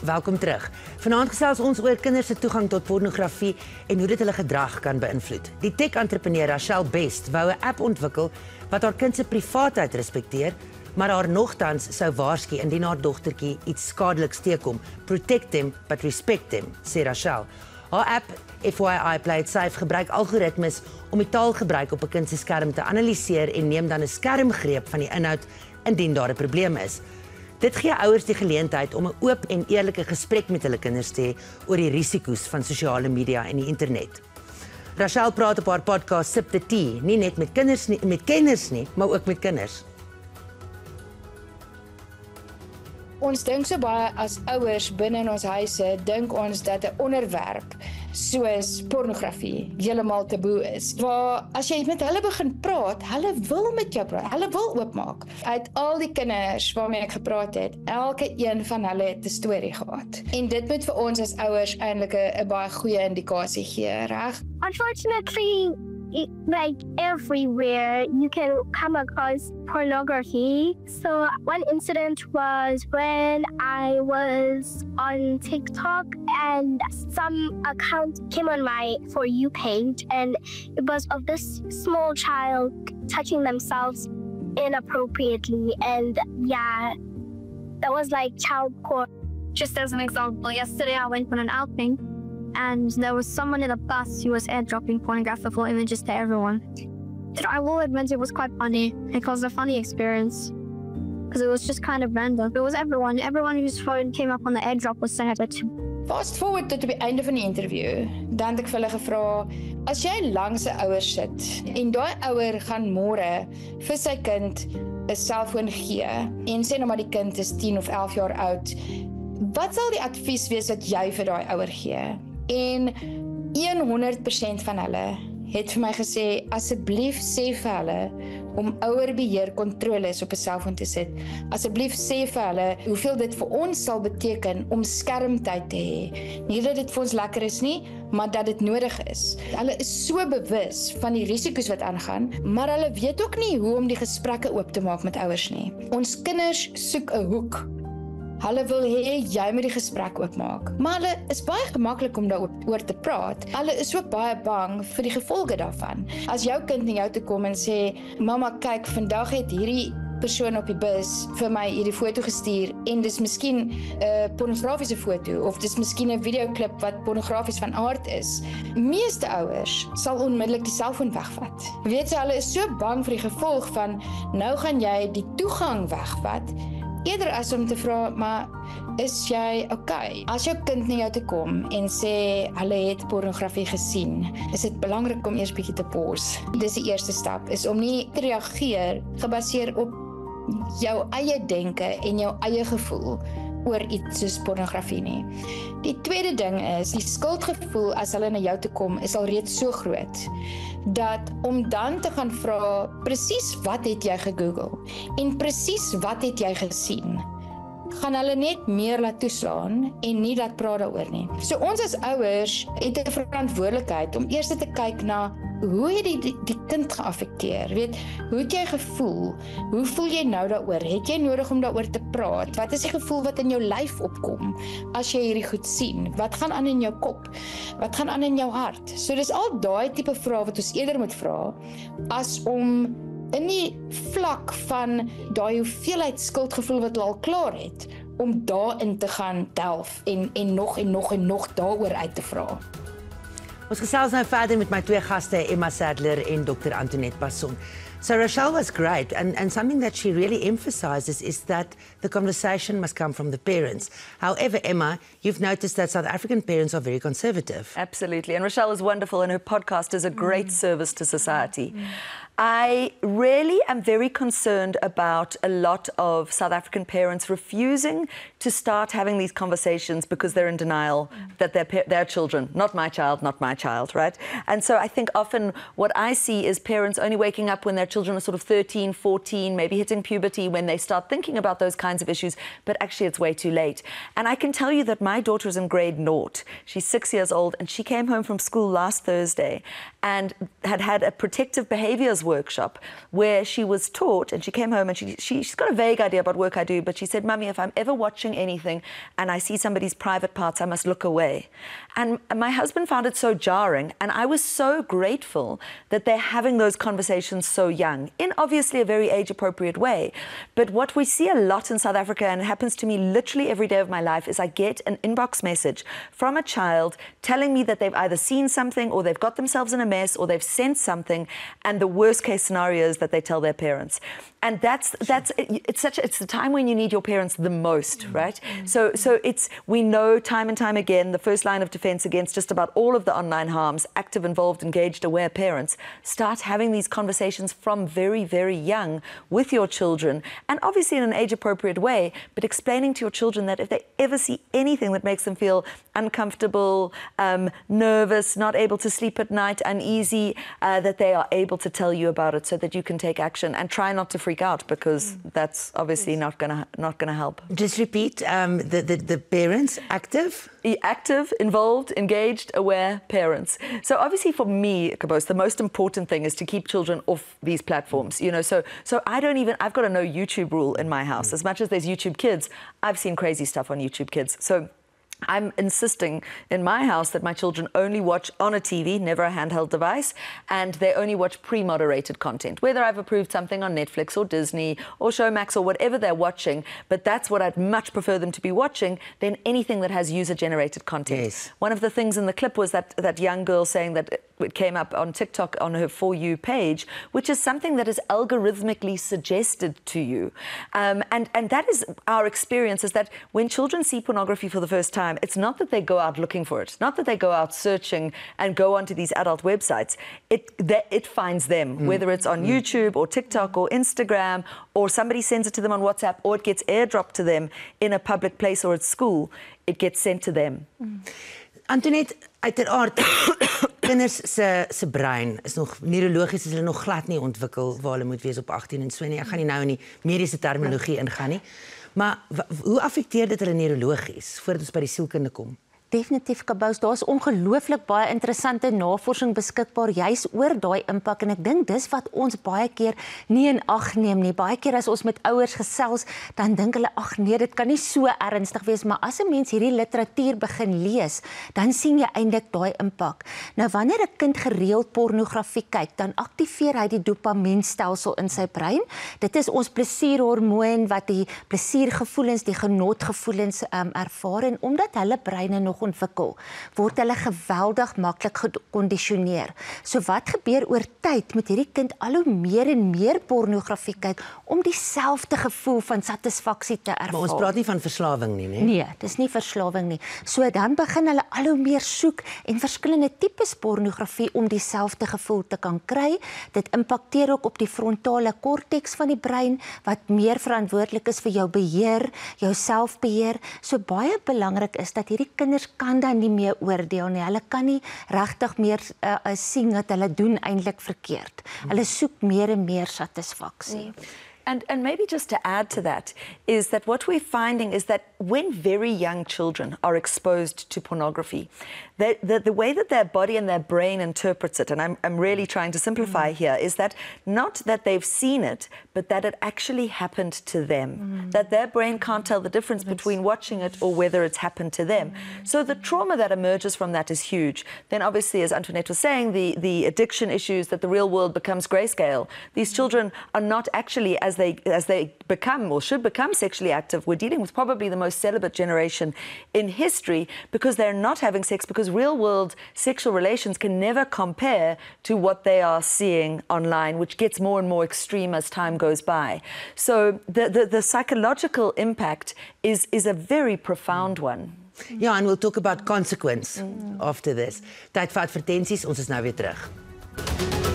Welkom terug. Vanaand gesels ons oor kinders se toegang tot pornografie en hoe dit hulle gedrag kan beïnvloed. Die tech-entrepreneur Rachelle Best wou 'n app ontwikkel wat haar kind se privaatheid respekteer, maar haar nogtans sou waarsku indien haar dogtertjie iets skadeliks teekom. Protect them, but respect them, sê Rachelle. Haar app, FYI Play It Safe, gebruik algoritmes om die taalgebruik op 'n kind se skerm te analiseer en neem dan 'n skermgreep van die inhoud indien daar 'n probleem is. Dit gee ouers die geleentheid om 'n oop en eerlike gesprek met hulle kinders te hê oor die risiko's van sosiale media en die internet. Rachelle praat op haar podcast Sip the Tea, nie net met kenners nie, maar ook met kinders. Ons dink so baie as ouers binne in ons huise, dink ons dat 'n onderwerp soos pornografie heeltemal taboe is. Waar as jy met hulle begin praat, hulle wil met jou praat, hulle wil oopmaak. Uit al die kinders waarmee ek gepraat het, elke een van hulle het 'n storie gehad. En dit moet vir ons as ouers eintlik 'n baie goeie indikasie gee, reg? Unfortunately, like everywhere, you can come across pornography. So one incident was when I was on TikTok and some account came on my For You page, and it was of this small child touching themselves inappropriately, and yeah, that was like child porn. Just as an example, yesterday I went on an outing and there was someone in the bus who was airdropping pornographical images to everyone. I will admit it was quite funny. It was a funny experience because it was just kind of random. It was everyone whose phone came up on the airdrop was saying it. Fast forward tot op die einde van die interview, dan het ek vir hulle gevra, as jy langs 'n ouer sit en daai ouer gaan môre vir sy kind 'n selfoon gee en sê nou maar die kind is 10 of 11 jaar oud, wat sal die advies wees wat jy vir daai ouer gee? En 100% van hulle het vir my gesê, asseblief sê vir hulle om ouerbeheer kontroles op 'n selfoon te sit. Asseblief sê vir hulle hoeveel dit vir ons sal beteken om skermtyd te hê. Nie dat dit vir ons lekker is nie, maar dat dit nodig is. Hulle is so bewus van die risiko's wat aangaan, maar hulle weet ook nie hoe om die gesprekke oop te maak met ouers nie. Ons kinders soek 'n hoek. Hulle wil hê jy moet die gesprek oopmaak. Maar hulle is baie gemaklik om daaroor te praat. Hulle is ook baie bang vir die gevolge daarvan. As jou kind na jou toe kom en sê, "Mamma, kyk, vandag het hierdie persoon op die bus vir my hierdie foto gestuur en dis miskien 'n pornografiese foto of dis miskien 'n videoklip wat pornografies van aard is." Meeste ouers sal onmiddellik die selfoon wegvat. Weet jy, hulle is so bang vir die gevolg van nou gaan jy die toegang wegvat. Eerder as om te vra, maar is jy okay? As jou kind na jou toe kom en sê hulle het pornografie gesien, is dit belangrik om eers bietjie te pause. Dis die eerste stap, is om nie te reageer gebaseer op jou eie denke en jou eie gevoel oor iets soos pornografie nie. Die tweede ding is, die skuldgevoel as hulle na jou toe kom, is al reeds so groot, dat om dan te gaan vra, presies wat het jy gegoogel, en presies wat het jy gesien, gaan hulle net meer laat toeslaan en nie laat praat daaroor nie. So ons as ouers het 'n verantwoordelikheid om eers te kyk na hoe het die kind geaffekteer? Weet, hoe het jy gevoel? Hoe voel jy nou daaroor? Het jy nodig om daaroor te praat? Wat is die gevoel wat in jou lyf opkom as jy hierdie goed sien? Wat gaan aan in jou kop? Wat gaan aan in jou hart? So dis al daai tipe vrae wat ons eerder moet vra as om in die vlak van daai hoeveelheid skuldgevoel wat hulle al klaar het, om daarin te gaan delf en nog daaroor uit te vra. Ons gesels nou verder met my twee gaste, Emma Sadler en Dr. Antoinette Passon. So Rachelle was great, and something that she really emphasizes is that the conversation must come from the parents. However, Emma, you've noticed that South African parents are very conservative. Absolutely, and Rachelle is wonderful, and her podcast is a great service to society. I really am very concerned about a lot of South African parents refusing to start having these conversations because they're in denial that they're children, not my child, right? And so I think often what I see is parents only waking up when their children are sort of 13, 14, maybe hitting puberty, when they start thinking about those kinds of issues, but actually it's way too late. And I can tell you that my daughter is in grade 0. She's 6 years old, and she came home from school last Thursday and had a protective behaviors workshop where she was taught, and she came home and she's got a vague idea about work I do, but she said, Mummy, if I'm ever watching anything and I see somebody's private parts, I must look away. And my husband found it so jarring, and I was so grateful that they're having those conversations so young, in obviously a very age-appropriate way. But what we see a lot in South Africa, and it happens to me literally every day of my life, is I get an inbox message from a child telling me that they've either seen something or they've got themselves in a mess or they've sent something, and the worst case scenario is that they tell their parents. And it's the time when you need your parents the most, right? So we know time and time again, the first line of defense against just about all of the online harms, active, involved, engaged, aware parents. Start having these conversations from very, very young with your children, and obviously in an age-appropriate way, but explaining to your children that if they ever see anything that makes them feel uncomfortable, nervous, not able to sleep at night, uneasy, that they are able to tell you about it so that you can take action, and try not to freak out, because that's obviously not gonna help. Just repeat, the parents, active? Active, involved, engaged, aware parents. So obviously for me, Kabos, the most important thing is to keep children off these platforms. You know, so I've got a no YouTube rule in my house. As much as there's YouTube Kids, I've seen crazy stuff on YouTube Kids. So I'm insisting in my house that my children only watch on a TV, never a handheld device, and they only watch pre-moderated content, whether I've approved something on Netflix or Disney or Showmax or whatever they're watching. But that's what I'd much prefer them to be watching than anything that has user-generated content. Yes. One of the things in the clip was that young girl saying that it came up on TikTok on her For You page, which is something that is algorithmically suggested to you. And that is our experience, is that when children see pornography for the first time, it's not that they go out looking for it, not that they go out searching and go onto these adult websites. It finds them, whether it's on YouTube or TikTok or Instagram, or somebody sends it to them on WhatsApp, or it gets airdropped to them in a public place or at school. It gets sent to them. Antoinette, uiteraard, kinders se brein is nog neurologies, is hulle nog glad nie ontwikkel waar hulle moet wees op 18 en so nie. Ek gaan nie nou in die mediese terminologie ingaan nie. Maar hoe affekteer dit hulle neurologies voordat ons by die sielkunde kom? Definitief, Kabous, daar's ongelooflik baie interessante navorsing beskikbaar juis oor daai impak, en ek dink dis wat ons baie keer nie in ag neem nie. Baie keer as ons met ouers gesels, dan dink hulle, ag nee, dit kan nie so ernstig wees, maar as 'n mens hierdie literatuur begin lees, dan sien jy eintlik daai impak. Nou wanneer 'n kind gereeld pornografie kyk, dan aktiveer hy die dopamienstelsel in sy brein. Dit is ons plesierhormoon wat die plesiergevoelens, die genotgevoelens ervaar, en omdat hulle breine nog ontwikkel, word hulle geweldig maklik gekondisioneer. So wat gebeur oor tyd met hierdie kind al hoe meer en meer pornografie kyk om dieselfde gevoel van satisfaksie te ervaar. Maar ons praat nie van verslawing nie, né? Nee, dis nie verslawing nie. So dan begin hulle al hoe meer soek en verskillende tipes pornografie om dieselfde gevoel te kan kry. Dit impakteer ook op die frontale korteks van die brein wat meer verantwoordelik is vir jou beheer, jou selfbeheer. So baie belangrik is dat hierdie kinders kan dan nie meer oordeel nie. Hulle kan nie regtig meer sien dat hulle doen eintlik verkeerd. Hulle soek meer en meer satisfaksie. And maybe just to add to that, is that what we're finding is that when very young children are exposed to pornography, the way that their body and their brain interprets it, and I'm really trying to simplify here, is that not that they've seen it, but that it actually happened to them. That their brain can't tell the difference between watching it or whether it's happened to them. So the trauma that emerges from that is huge. Then obviously, as Antoinette was saying, the addiction issues, that the real world becomes grayscale. These children are not actually, as they become or should become sexually active, we're dealing with probably the most celibate generation in history, because they're not having sex, because real world sexual relations can never compare to what they are seeing online, which gets more and more extreme as time goes by. So the psychological impact is a very profound one. Ja, and we'll talk about consequence after this. Tyd vir advertensies, ons is nou weer terug.